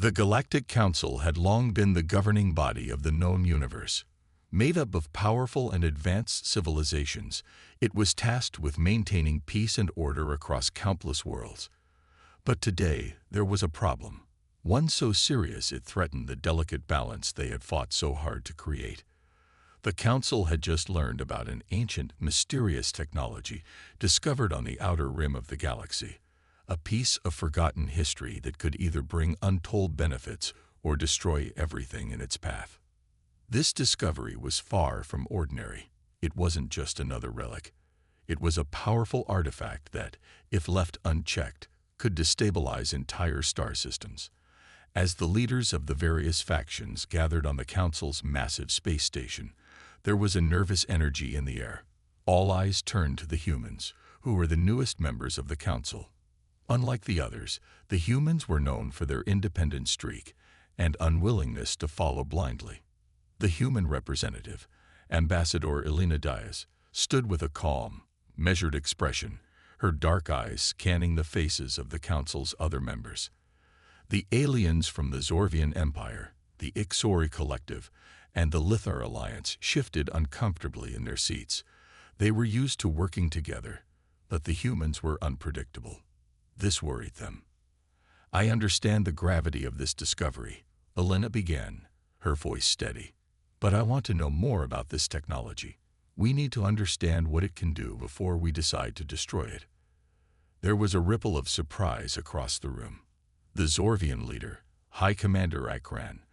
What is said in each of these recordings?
The Galactic Council had long been the governing body of the known universe. Made up of powerful and advanced civilizations, it was tasked with maintaining peace and order across countless worlds. But today, there was a problem. One so serious it threatened the delicate balance they had fought so hard to create. The Council had just learned about an ancient, mysterious technology discovered on the outer rim of the galaxy. A piece of forgotten history that could either bring untold benefits or destroy everything in its path. This discovery was far from ordinary. It wasn't just another relic. It was a powerful artifact that, if left unchecked, could destabilize entire star systems. As the leaders of the various factions gathered on the Council's massive space station, there was a nervous energy in the air. All eyes turned to the humans, who were the newest members of the Council. Unlike the others, the humans were known for their independent streak and unwillingness to follow blindly. The human representative, Ambassador Elena Diaz, stood with a calm, measured expression, her dark eyes scanning the faces of the Council's other members. The aliens from the Zorvian Empire, the Ixori Collective, and the Lithar Alliance shifted uncomfortably in their seats. They were used to working together, but the humans were unpredictable. This worried them. "I understand the gravity of this discovery," Elena began, her voice steady. "But I want to know more about this technology. We need to understand what it can do before we decide to destroy it." There was a ripple of surprise across the room. The Zorvian leader, High Commander Ikran,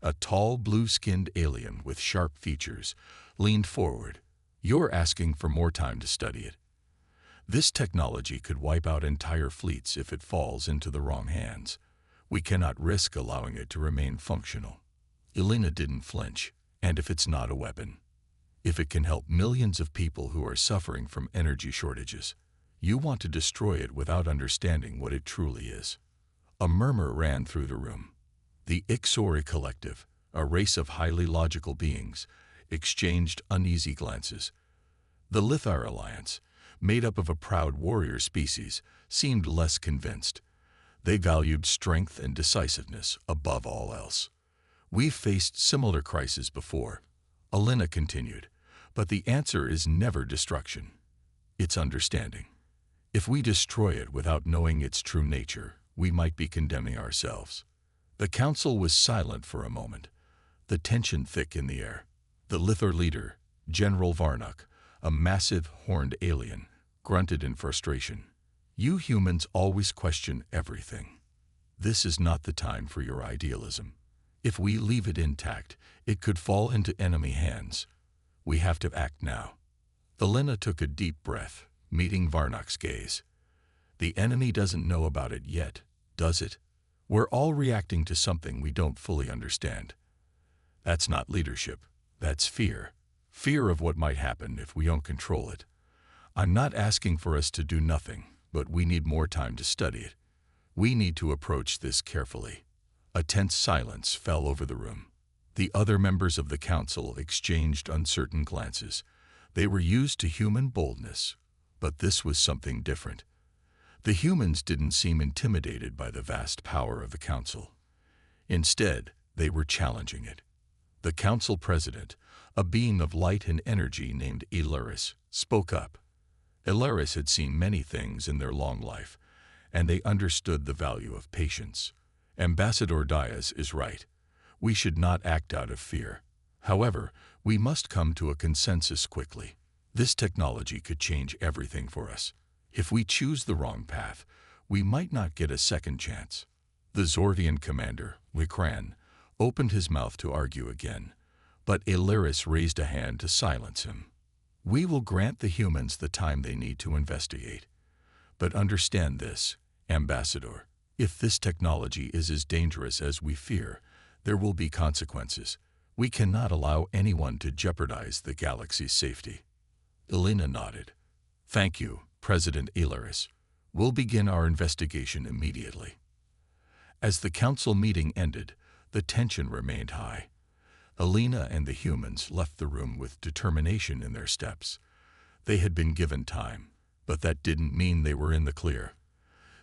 a tall, blue-skinned alien with sharp features, leaned forward. "You're asking for more time to study it. This technology could wipe out entire fleets if it falls into the wrong hands. We cannot risk allowing it to remain functional." Elena didn't flinch. "And if it's not a weapon? If it can help millions of people who are suffering from energy shortages? You want to destroy it without understanding what it truly is." A murmur ran through the room. The Ixori Collective, a race of highly logical beings, exchanged uneasy glances. The Lithar Alliance, made up of a proud warrior species, seemed less convinced. They valued strength and decisiveness above all else. "We've faced similar crises before," Elena continued, "but the answer is never destruction. It's understanding. If we destroy it without knowing its true nature, we might be condemning ourselves." The Council was silent for a moment, the tension thick in the air. The Lithar leader, General Varnuk, a massive, horned alien, grunted in frustration. "You humans always question everything. This is not the time for your idealism. If we leave it intact, it could fall into enemy hands. We have to act now." Elena took a deep breath, meeting Varnuk's gaze. "The enemy doesn't know about it yet, does it? We're all reacting to something we don't fully understand. That's not leadership. That's fear. Fear of what might happen if we don't control it. I'm not asking for us to do nothing, but we need more time to study it. We need to approach this carefully." A tense silence fell over the room. The other members of the Council exchanged uncertain glances. They were used to human boldness, but this was something different. The humans didn't seem intimidated by the vast power of the Council. Instead, they were challenging it. The Council President, a being of light and energy named Ilaris, spoke up. Ilaris had seen many things in their long life, and they understood the value of patience. "Ambassador Diaz is right. We should not act out of fear. However, we must come to a consensus quickly. This technology could change everything for us. If we choose the wrong path, we might not get a second chance." The Zorvian commander, Likran, opened his mouth to argue again, but Ilaris raised a hand to silence him. "We will grant the humans the time they need to investigate. But understand this, Ambassador. If this technology is as dangerous as we fear, there will be consequences. We cannot allow anyone to jeopardize the galaxy's safety." Elena nodded. "Thank you, President Ilaris. We'll begin our investigation immediately." As the Council meeting ended, the tension remained high. Elena and the humans left the room with determination in their steps. They had been given time, but that didn't mean they were in the clear.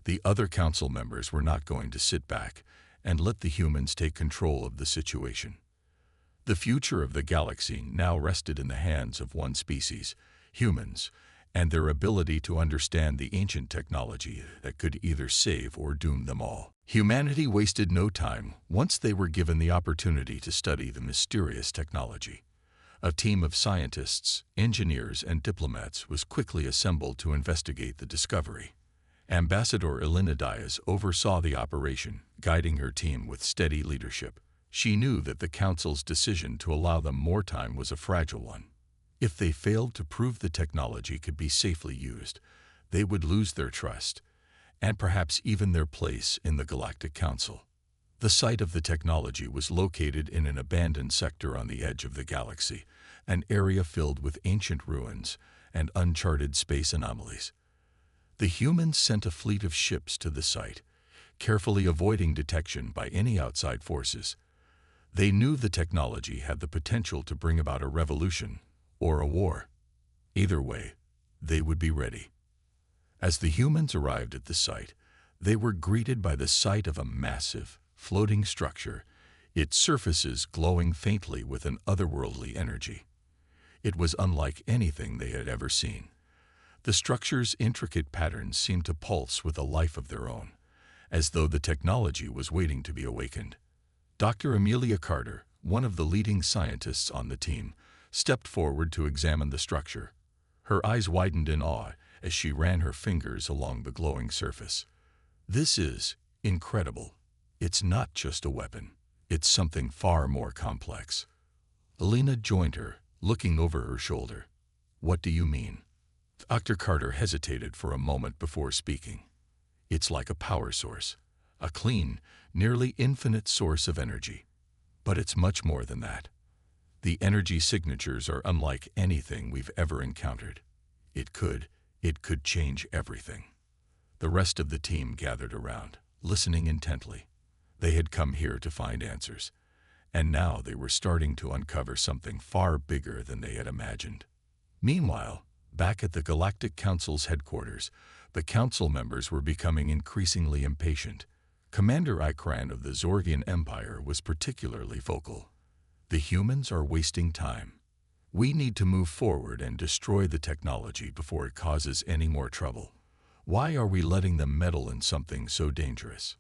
The other Council members were not going to sit back and let the humans take control of the situation. The future of the galaxy now rested in the hands of one species, humans, and their ability to understand the ancient technology that could either save or doom them all. Humanity wasted no time once they were given the opportunity to study the mysterious technology. A team of scientists, engineers, and diplomats was quickly assembled to investigate the discovery. Ambassador Elena Diaz oversaw the operation, guiding her team with steady leadership. She knew that the Council's decision to allow them more time was a fragile one. If they failed to prove the technology could be safely used, they would lose their trust, and perhaps even their place in the Galactic Council. The site of the technology was located in an abandoned sector on the edge of the galaxy, an area filled with ancient ruins and uncharted space anomalies. The humans sent a fleet of ships to the site, carefully avoiding detection by any outside forces. They knew the technology had the potential to bring about a revolution or a war. Either way, they would be ready. As the humans arrived at the site, they were greeted by the sight of a massive, floating structure, its surfaces glowing faintly with an otherworldly energy. It was unlike anything they had ever seen. The structure's intricate patterns seemed to pulse with a life of their own, as though the technology was waiting to be awakened. Dr. Amelia Carter, one of the leading scientists on the team, stepped forward to examine the structure. Her eyes widened in awe as she ran her fingers along the glowing surface. "This is incredible. It's not just a weapon. It's something far more complex." Elena joined her, looking over her shoulder. "What do you mean?" Dr. Carter hesitated for a moment before speaking. "It's like a power source, a clean, nearly infinite source of energy. But it's much more than that. The energy signatures are unlike anything we've ever encountered. It could change everything." The rest of the team gathered around, listening intently. They had come here to find answers, and now they were starting to uncover something far bigger than they had imagined. Meanwhile, back at the Galactic Council's headquarters, the council members were becoming increasingly impatient. Commander Ikran of the Zorgian Empire was particularly vocal. "The humans are wasting time. We need to move forward and destroy the technology before it causes any more trouble. Why are we letting them meddle in something so dangerous?"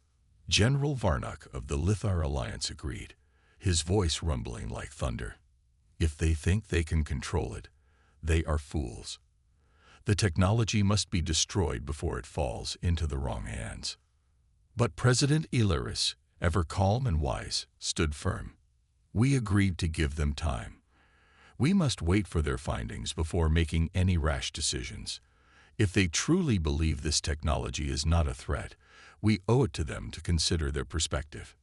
General Varnock of the Lithar Alliance agreed, his voice rumbling like thunder. "If they think they can control it, they are fools. The technology must be destroyed before it falls into the wrong hands." But President Ilaris, ever calm and wise, stood firm. "We agreed to give them time. We must wait for their findings before making any rash decisions. If they truly believe this technology is not a threat, we owe it to them to consider their perspective."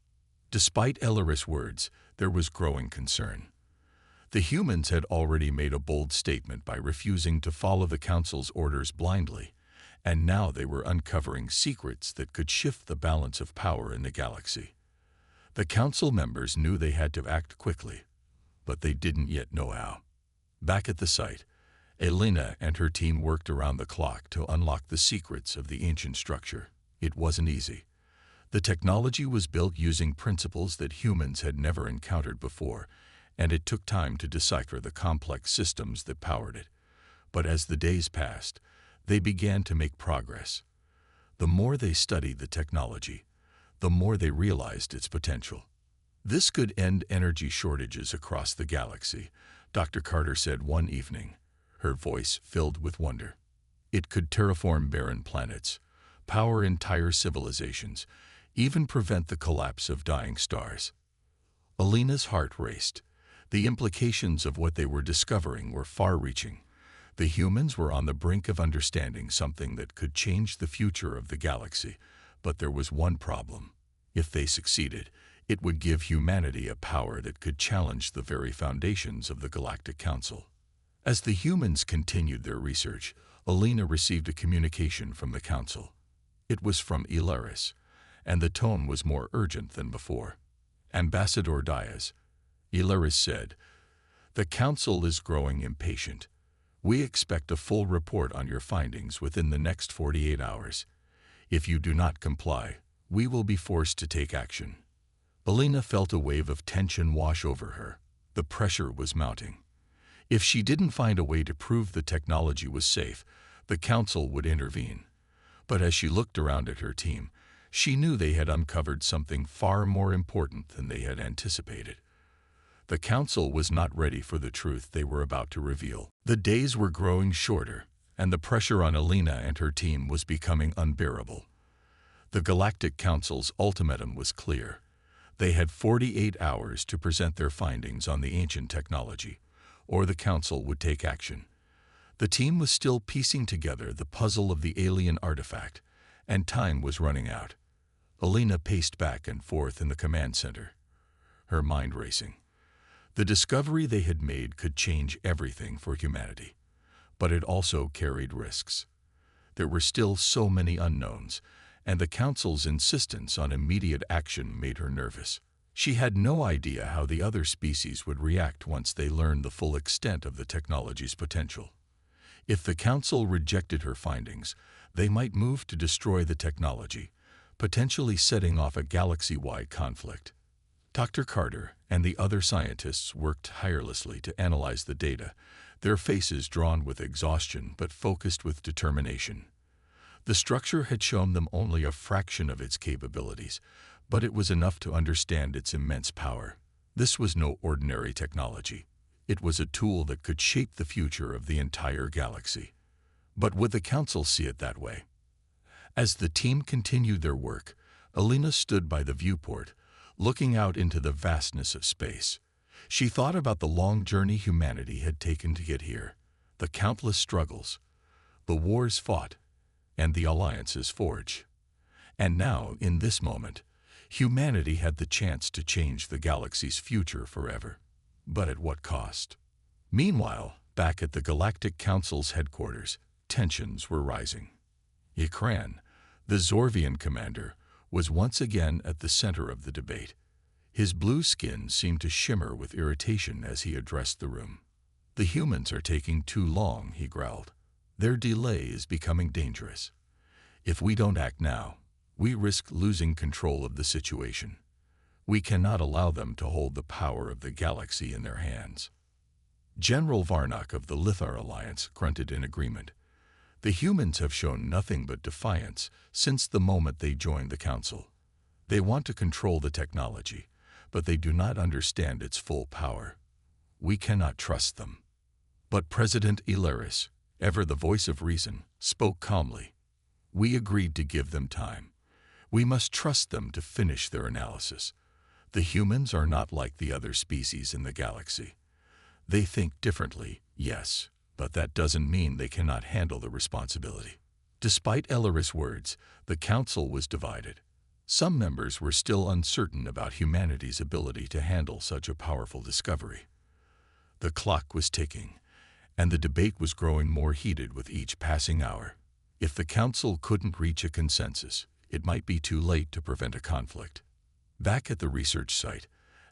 Despite Ilaris' words, there was growing concern. The humans had already made a bold statement by refusing to follow the Council's orders blindly, and now they were uncovering secrets that could shift the balance of power in the galaxy. The Council members knew they had to act quickly, but they didn't yet know how. Back at the site, Elena and her team worked around the clock to unlock the secrets of the ancient structure. It wasn't easy. The technology was built using principles that humans had never encountered before, and it took time to decipher the complex systems that powered it. But as the days passed, they began to make progress. The more they studied the technology, the more they realized its potential. "This could end energy shortages across the galaxy," Dr. Carter said one evening, her voice filled with wonder. "It could terraform barren planets, power entire civilizations, even prevent the collapse of dying stars." Elena's heart raced. The implications of what they were discovering were far-reaching. The humans were on the brink of understanding something that could change the future of the galaxy, but there was one problem. If they succeeded, it would give humanity a power that could challenge the very foundations of the Galactic Council. As the humans continued their research, Elena received a communication from the Council. It was from Ilaris, and the tone was more urgent than before. "Ambassador Diaz," Ilaris said, "the Council is growing impatient. We expect a full report on your findings within the next 48 hours. If you do not comply, we will be forced to take action." Alina felt a wave of tension wash over her. The pressure was mounting. If she didn't find a way to prove the technology was safe, the council would intervene. But as she looked around at her team, she knew they had uncovered something far more important than they had anticipated. The council was not ready for the truth they were about to reveal. The days were growing shorter, and the pressure on Alina and her team was becoming unbearable. The Galactic Council's ultimatum was clear. They had 48 hours to present their findings on the ancient technology, or the council would take action. The team was still piecing together the puzzle of the alien artifact, and time was running out. Alina paced back and forth in the command center, her mind racing. The discovery they had made could change everything for humanity, but it also carried risks. There were still so many unknowns, and the council's insistence on immediate action made her nervous. She had no idea how the other species would react once they learned the full extent of the technology's potential. If the council rejected her findings, they might move to destroy the technology, potentially setting off a galaxy-wide conflict. Dr. Carter and the other scientists worked tirelessly to analyze the data, their faces drawn with exhaustion but focused with determination. The structure had shown them only a fraction of its capabilities, but it was enough to understand its immense power. This was no ordinary technology. It was a tool that could shape the future of the entire galaxy. But would the council see it that way? As the team continued their work, Alina stood by the viewport, looking out into the vastness of space. She thought about the long journey humanity had taken to get here, the countless struggles, the wars fought, and the alliances forged. And now, in this moment, humanity had the chance to change the galaxy's future forever. But at what cost? Meanwhile, back at the Galactic Council's headquarters, tensions were rising. Ikran, the Zorvian commander, was once again at the center of the debate. His blue skin seemed to shimmer with irritation as he addressed the room. "The humans are taking too long," he growled. "Their delay is becoming dangerous. If we don't act now, we risk losing control of the situation. We cannot allow them to hold the power of the galaxy in their hands." General Varnock of the Lithar Alliance grunted in agreement. "The humans have shown nothing but defiance since the moment they joined the council. They want to control the technology, but they do not understand its full power. We cannot trust them." But President Ilaris, ever the voice of reason, spoke calmly. "We agreed to give them time. We must trust them to finish their analysis. The humans are not like the other species in the galaxy. They think differently, yes, but that doesn't mean they cannot handle the responsibility." Despite Ilaris' words, the council was divided. Some members were still uncertain about humanity's ability to handle such a powerful discovery. The clock was ticking, and the debate was growing more heated with each passing hour. If the council couldn't reach a consensus, it might be too late to prevent a conflict. Back at the research site,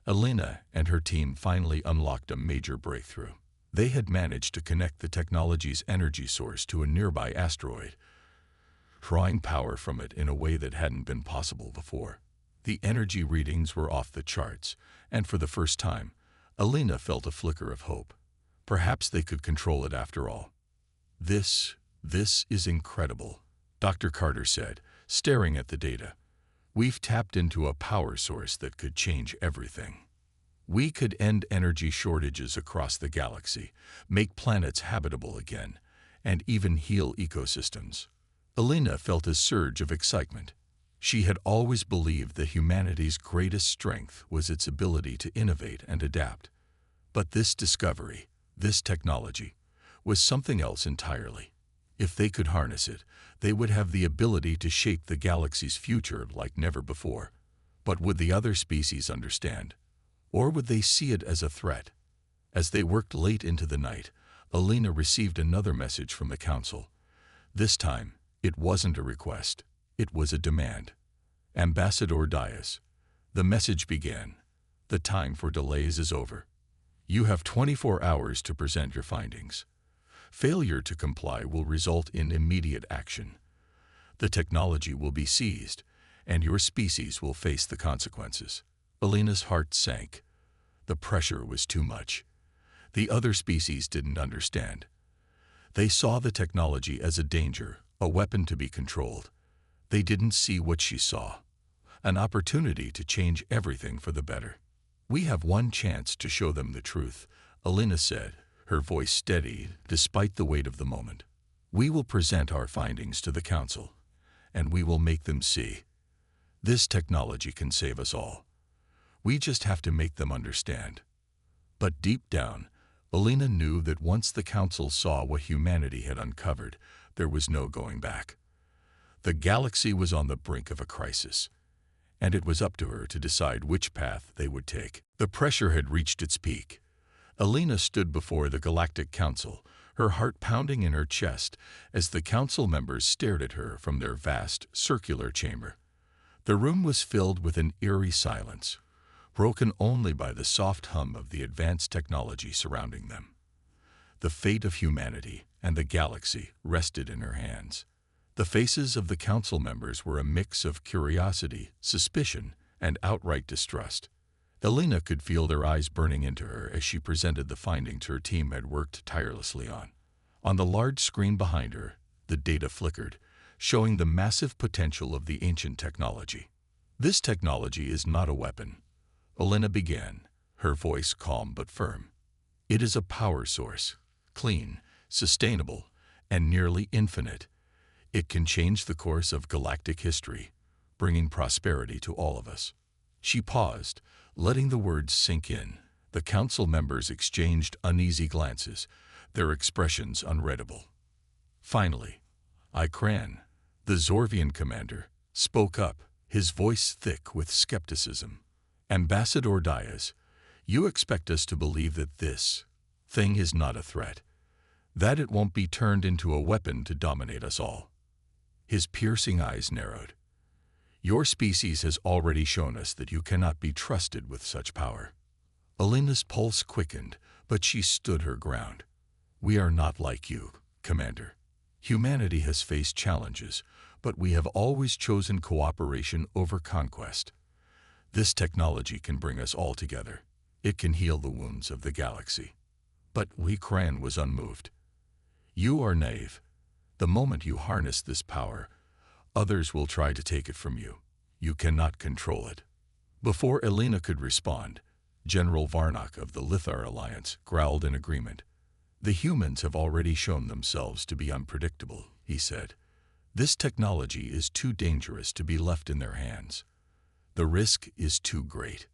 Alina and her team finally unlocked a major breakthrough. They had managed to connect the technology's energy source to a nearby asteroid, drawing power from it in a way that hadn't been possible before. The energy readings were off the charts, and for the first time, Alina felt a flicker of hope. Perhaps they could control it after all. This is incredible," Dr. Carter said, staring at the data. "We've tapped into a power source that could change everything. We could end energy shortages across the galaxy, make planets habitable again, and even heal ecosystems." Alina felt a surge of excitement. She had always believed that humanity's greatest strength was its ability to innovate and adapt. But this discovery, this technology, was something else entirely. If they could harness it, they would have the ability to shape the galaxy's future like never before. But would the other species understand? Or would they see it as a threat? As they worked late into the night, Alina received another message from the council. This time, it wasn't a request. It was a demand. "Ambassador Dias," the message began, "the time for delays is over. You have 24 hours to present your findings. Failure to comply will result in immediate action. The technology will be seized, and your species will face the consequences." Alina's heart sank. The pressure was too much. The other species didn't understand. They saw the technology as a danger, a weapon to be controlled. They didn't see what she saw, an opportunity to change everything for the better. "We have one chance to show them the truth," Alina said, her voice steady despite the weight of the moment. "We will present our findings to the council, and we will make them see. This technology can save us all. We just have to make them understand." But deep down, Alina knew that once the council saw what humanity had uncovered, there was no going back. The galaxy was on the brink of a crisis, and it was up to her to decide which path they would take. The pressure had reached its peak. Alina stood before the Galactic Council, her heart pounding in her chest as the council members stared at her from their vast, circular chamber. The room was filled with an eerie silence, broken only by the soft hum of the advanced technology surrounding them. The fate of humanity and the galaxy rested in her hands. The faces of the council members were a mix of curiosity, suspicion, and outright distrust. Alina could feel their eyes burning into her as she presented the findings her team had worked tirelessly on. On the large screen behind her, the data flickered, showing the massive potential of the ancient technology. "This technology is not a weapon," Alina began, her voice calm but firm. "It is a power source, clean, sustainable, and nearly infinite. It can change the course of galactic history, bringing prosperity to all of us." She paused, letting the words sink in. The council members exchanged uneasy glances, their expressions unreadable. Finally, Ikran, the Zorvian commander, spoke up, his voice thick with skepticism. "Ambassador Diaz, you expect us to believe that this thing is not a threat, that it won't be turned into a weapon to dominate us all." His piercing eyes narrowed. "Your species has already shown us that you cannot be trusted with such power." Alina's pulse quickened, but she stood her ground. "We are not like you, Commander. Humanity has faced challenges, but we have always chosen cooperation over conquest. This technology can bring us all together. It can heal the wounds of the galaxy." But Ikran was unmoved. "You are naive. The moment you harness this power, others will try to take it from you. You cannot control it." Before Alina could respond, General Varnock of the Lithar Alliance growled in agreement. "The humans have already shown themselves to be unpredictable," he said. "This technology is too dangerous to be left in their hands. The risk is too great."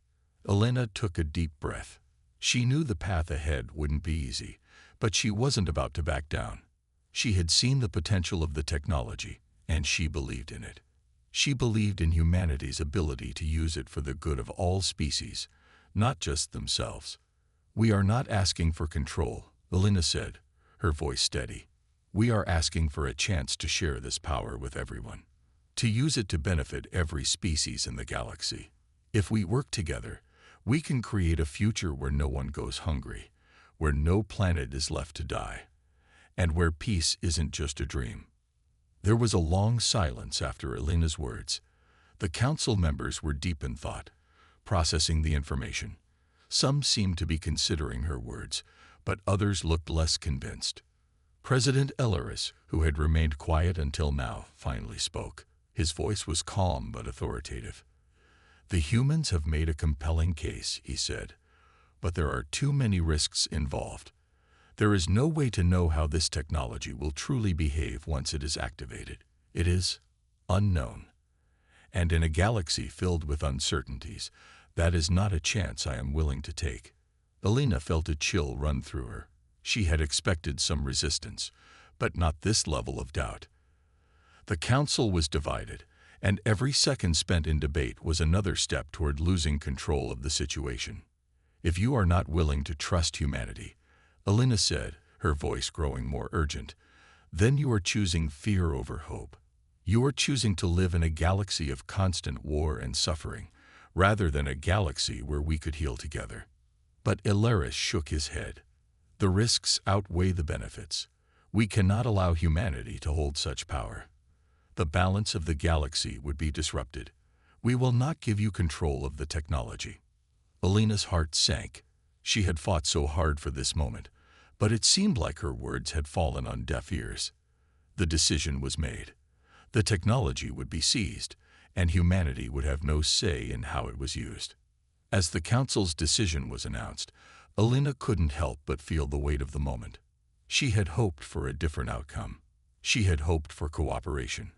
Alina took a deep breath. She knew the path ahead wouldn't be easy, but she wasn't about to back down. She had seen the potential of the technology, and she believed in it. She believed in humanity's ability to use it for the good of all species, not just themselves. "We are not asking for control," Alina said, her voice steady. "We are asking for a chance to share this power with everyone, to use it to benefit every species in the galaxy. If we work together, we can create a future where no one goes hungry, where no planet is left to die, and where peace isn't just a dream." There was a long silence after Alina's words. The council members were deep in thought, processing the information. Some seemed to be considering her words, but others looked less convinced. President Elleris, who had remained quiet until now, finally spoke. His voice was calm but authoritative. "The humans have made a compelling case," he said, "but there are too many risks involved. There is no way to know how this technology will truly behave once it is activated. It is unknown. And in a galaxy filled with uncertainties, that is not a chance I am willing to take." Alina felt a chill run through her. She had expected some resistance, but not this level of doubt. The council was divided, and every second spent in debate was another step toward losing control of the situation. "If you are not willing to trust humanity," Alina said, her voice growing more urgent, "then you are choosing fear over hope. You are choosing to live in a galaxy of constant war and suffering, rather than a galaxy where we could heal together." But Elleris shook his head. "The risks outweigh the benefits. We cannot allow humanity to hold such power. The balance of the galaxy would be disrupted. We will not give you control of the technology. Alina's heart sank. She had fought so hard for this moment, but it seemed like her words had fallen on deaf ears. The decision was made. The technology would be seized, and humanity would have no say in how it was used. As the council's decision was announced, Alina couldn't help but feel the weight of the moment. She had hoped for a different outcome. She had hoped for cooperation.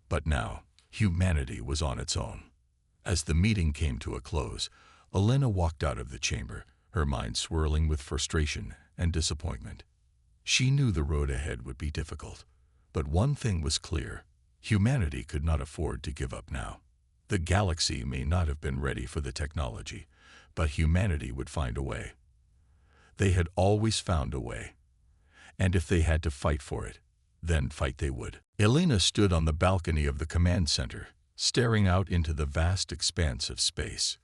But now, humanity was on its own. As the meeting came to a close, Alina walked out of the chamber, her mind swirling with frustration and disappointment. She knew the road ahead would be difficult. But one thing was clear. Humanity could not afford to give up now. The galaxy may not have been ready for the technology, but humanity would find a way. They had always found a way. And if they had to fight for it, then fight they would. Alina stood on the balcony of the command center, staring out into the vast expanse of space.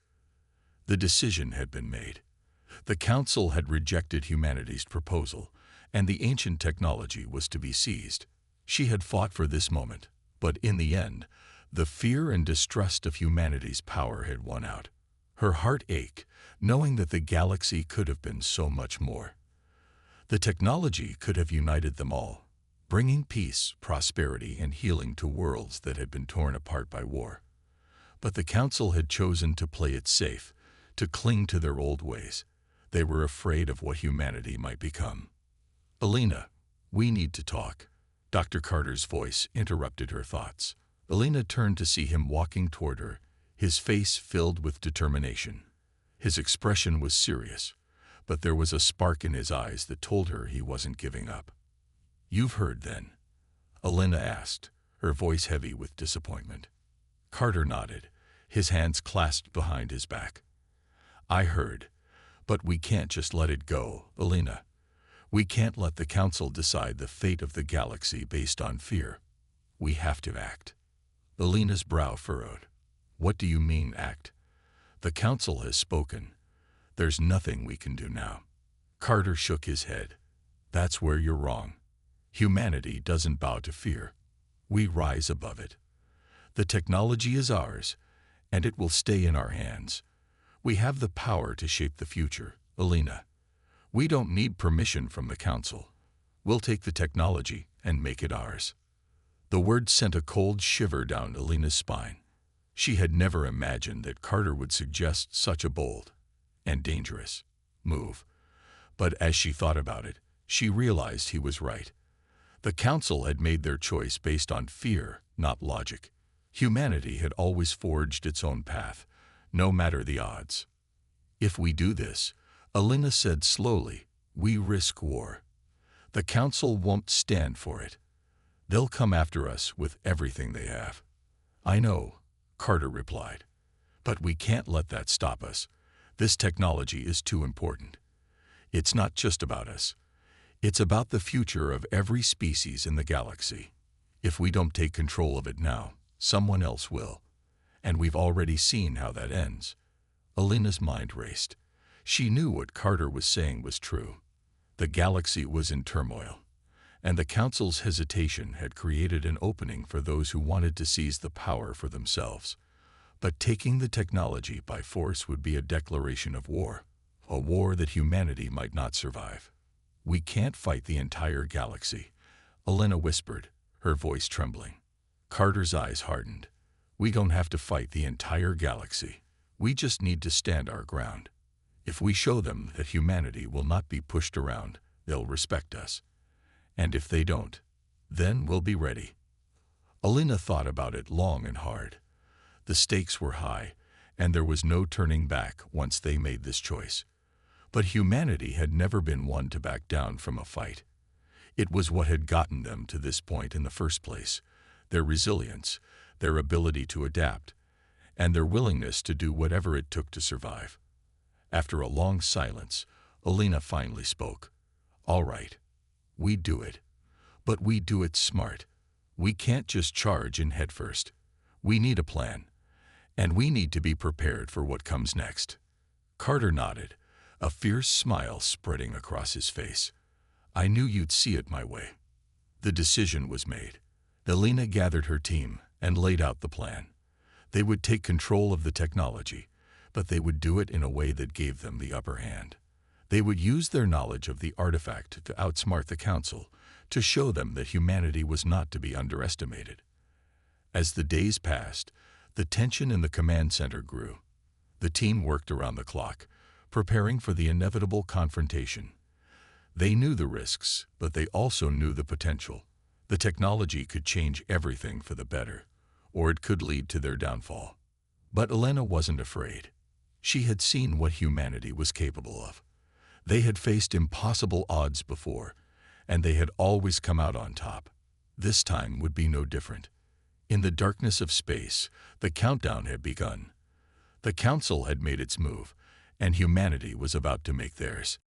The decision had been made. The council had rejected humanity's proposal, and the ancient technology was to be seized. She had fought for this moment, but in the end, the fear and distrust of humanity's power had won out. Her heart ached, knowing that the galaxy could have been so much more. The technology could have united them all, bringing peace, prosperity, and healing to worlds that had been torn apart by war. But the council had chosen to play it safe, to cling to their old ways. They were afraid of what humanity might become. Alina, we need to talk. Dr. Carter's voice interrupted her thoughts. Alina turned to see him walking toward her, his face filled with determination. His expression was serious, but there was a spark in his eyes that told her he wasn't giving up. You've heard then? Alina asked, her voice heavy with disappointment. Carter nodded, his hands clasped behind his back. I heard, but we can't just let it go, Alina. We can't let the council decide the fate of the galaxy based on fear. We have to act. Alina's brow furrowed. What do you mean, act? The council has spoken. There's nothing we can do now. Carter shook his head. That's where you're wrong. Humanity doesn't bow to fear. We rise above it. The technology is ours, and it will stay in our hands. We have the power to shape the future, Alina. We don't need permission from the council. We'll take the technology and make it ours. The word sent a cold shiver down Alina's spine. She had never imagined that Carter would suggest such a bold and dangerous move. But as she thought about it, she realized he was right. The council had made their choice based on fear, not logic. Humanity had always forged its own path, no matter the odds. If we do this, Alina said slowly, we risk war. The council won't stand for it. They'll come after us with everything they have. I know, Carter replied. But we can't let that stop us. This technology is too important. It's not just about us. It's about the future of every species in the galaxy. If we don't take control of it now, someone else will. And we've already seen how that ends. Alina's mind raced. She knew what Carter was saying was true. The galaxy was in turmoil, and the council's hesitation had created an opening for those who wanted to seize the power for themselves. But taking the technology by force would be a declaration of war, a war that humanity might not survive. We can't fight the entire galaxy, Alina whispered, her voice trembling. Carter's eyes hardened. We don't have to fight the entire galaxy. We just need to stand our ground. If we show them that humanity will not be pushed around, they'll respect us. And if they don't, then we'll be ready. Alina thought about it long and hard. The stakes were high, and there was no turning back once they made this choice. But humanity had never been one to back down from a fight. It was what had gotten them to this point in the first place, their resilience, their ability to adapt, and their willingness to do whatever it took to survive. After a long silence, Alina finally spoke. All right, we do it. But we do it smart. We can't just charge in headfirst. We need a plan. And we need to be prepared for what comes next. Carter nodded, a fierce smile spreading across his face. I knew you'd see it my way. The decision was made. Alina gathered her team and laid out the plan. They would take control of the technology, but they would do it in a way that gave them the upper hand. They would use their knowledge of the artifact to outsmart the Council, to show them that humanity was not to be underestimated. As the days passed, the tension in the command center grew. The team worked around the clock, preparing for the inevitable confrontation. They knew the risks, but they also knew the potential. The technology could change everything for the better, or it could lead to their downfall. But Elena wasn't afraid. She had seen what humanity was capable of. They had faced impossible odds before, and they had always come out on top. This time would be no different. In the darkness of space, the countdown had begun. The Council had made its move, and humanity was about to make theirs.